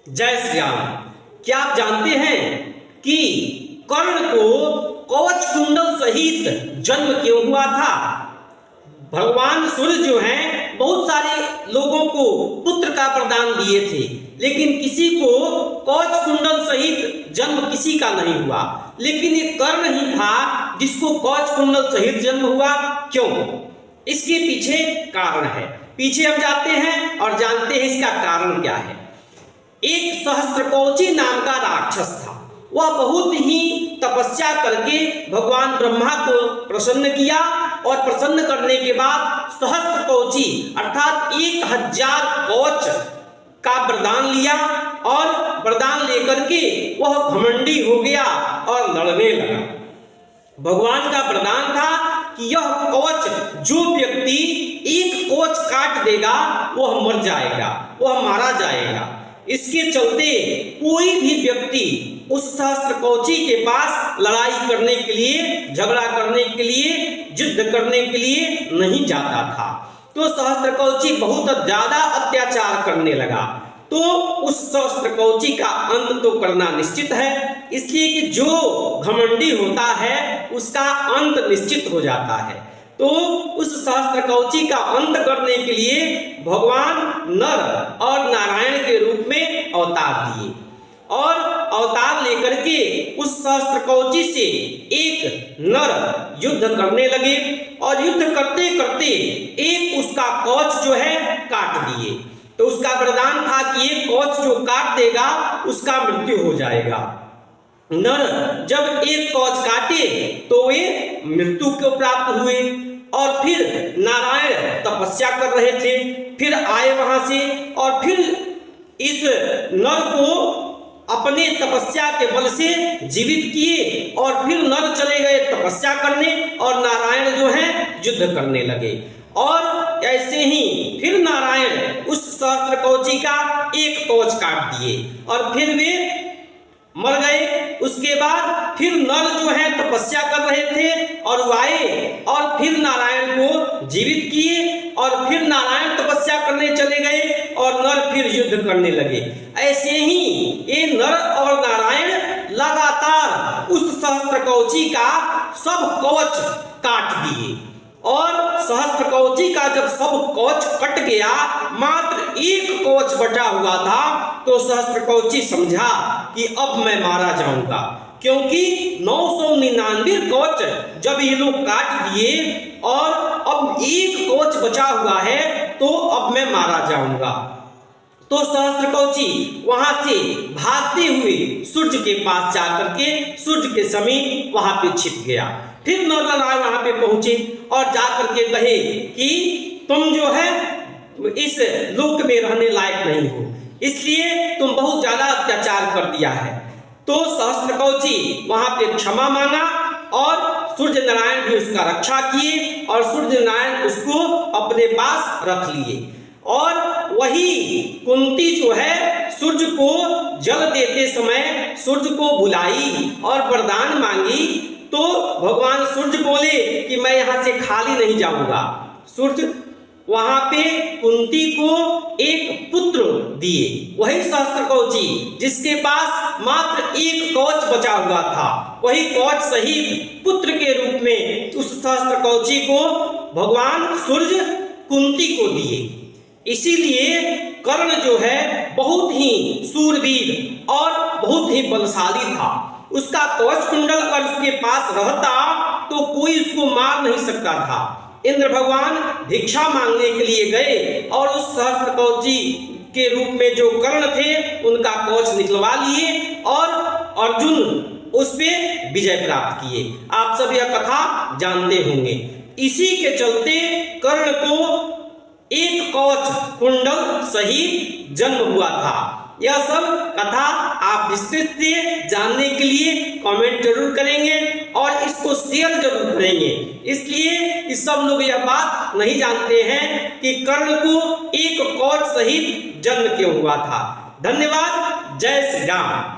जय श्री राम। क्या आप जानते हैं कि कर्ण को कवच कुंडल सहित जन्म क्यों हुआ था? भगवान सूर्य जो हैं बहुत सारे लोगों को पुत्र का वरदान दिए थे, लेकिन किसी को कवच कुंडल सहित जन्म किसी का नहीं हुआ। लेकिन ये कर्ण ही था जिसको कवच कुंडल सहित जन्म हुआ। क्यों? इसके पीछे कारण है। पीछे हम जाते हैं और जानते हैं इसका कारण क्या है। एक सहस्त्रकवची नाम का राक्षस था। वह बहुत ही तपस्या करके भगवान ब्रह्मा को प्रसन्न किया और प्रसन्न करने के बाद सहस्त्रकवची अर्थात 1000 कवच का वरदान लिया और वरदान लेकर के वह घमंडी हो गया और लड़ने लगा। भगवान का वरदान था कि यह कवच जो व्यक्ति एक कवच काट देगा वह मर जाएगा, वह मारा जाएगा। इसके चलते कोई भी व्यक्ति उस सहस्त्रकवची के पास लड़ाई करने के लिए, झगड़ा करने के लिए, युद्ध करने के लिए नहीं जाता था। तो सहस्त्रकवची बहुत ज्यादा अत्याचार करने लगा। तो उस सहस्त्रकवची का अंत तो करना निश्चित है, इसलिए कि जो घमंडी होता है उसका अंत निश्चित हो जाता है। तो उस सहस्त्रकवची का अंत करने के लिए भगवान नर और नारायण के रूप में अवतार लिए और अवतार लेकर के उस सहस्त्रकवची से एक नर युद्ध करने लगे और युद्ध करते करते एक उसका कवच जो है काट दिए। तो उसका वरदान था कि एक कवच जो काट देगा उसका मृत्यु हो जाएगा। नर जब एक कवच काटे तो वे मृत्यु को प्राप्त हुए और फिर नारायण तपस्या कर रहे थे, फिर आए वहां से और फिर इस नर को अपने तपस्या के बल से जीवित किए और फिर नर चले गए तपस्या करने और नारायण जो है युद्ध करने लगे। और ऐसे ही फिर नारायण उस सहस्त्रकवची का एक कवच काट दिए और फिर वे मर गए। उसके बाद फिर नर जो है तपस्या कर रहे थे और वो आए और फिर नारायण को जीवित किए और फिर नारायण तपस्या करने चले गए और नर फिर युद्ध करने लगे। ऐसे ही ये नर और नारायण लगातार उस सहस्त्रकवची का सब कवच काट दिए और सहस्त्रकवची का जब सब कवच कट गया, मात्र एक कवच बचा हुआ था, तो सहस्त्रकवची समझा कि अब मैं मारा जाऊंगा, क्योंकि 999 कवच जब ये लोग काट दिए और अब एक कवच बचा हुआ है तो अब मैं मारा जाऊंगा। तो सहस्त्रकवची वहां से भागते हुए सूर्य के पास जाकर के सूर्य के समीप वहां पे छिप गया। फिर नर वहां पे पहुंचे और जाकर के कहे कि तुम जो है इस लोक में रहने लायक नहीं हो, इसलिए तुम बहुत ज्यादा अत्याचार कर दिया है। तो सहस्त्रकवची वहां पे क्षमा मांगा और सूर्य नारायण भी उसका रक्षा किए और सूर्य नारायण उसको अपने पास रख लिए। और वही कुंती जो है सूर्य को जल देते समय सूर्य को बुलाई और वरदान मांगी, तो भगवान सूर्य बोले कि मैं यहां से खाली नहीं जाऊंगा। सूर्य वहां पे कुंती को एक पुत्र दिए, वही सहस्त्रकवची जिसके पास मात्र एक कवच बचा हुआ था, वही कवच सहित पुत्र के रूप में उस सहस्त्रकवची को भगवान सूर्य कुंती को दिए। इसीलिए कर्ण जो है बहुत ही सूरवीर और बहुत ही बलशाली था। उसका कवच कुंडल अगर उसके पास रहता तो कोई उसको मार नहीं सकता था। इंद्र भगवान भिक्षा मांगने के लिए गए और उस सहस्त्रकवची के रूप में जो कर्ण थे उनका कवच निकलवा लिए और अर्जुन उस पे विजय प्राप्त किए। आप सब यह कथा जानते होंगे। इसी के चलते कर्ण को एक कवच कुंडल सहित जन्म हुआ था। यह सब कथा आप विस्तृत से जानने के लिए कमेंट जरूर करेंगे और इसको शेयर जरूर करेंगे, इसलिए कि सब लोग यह बात नहीं जानते हैं कि कर्ण को एक कवच सहित जन्म क्यों हुआ था। धन्यवाद। जय श्री राम।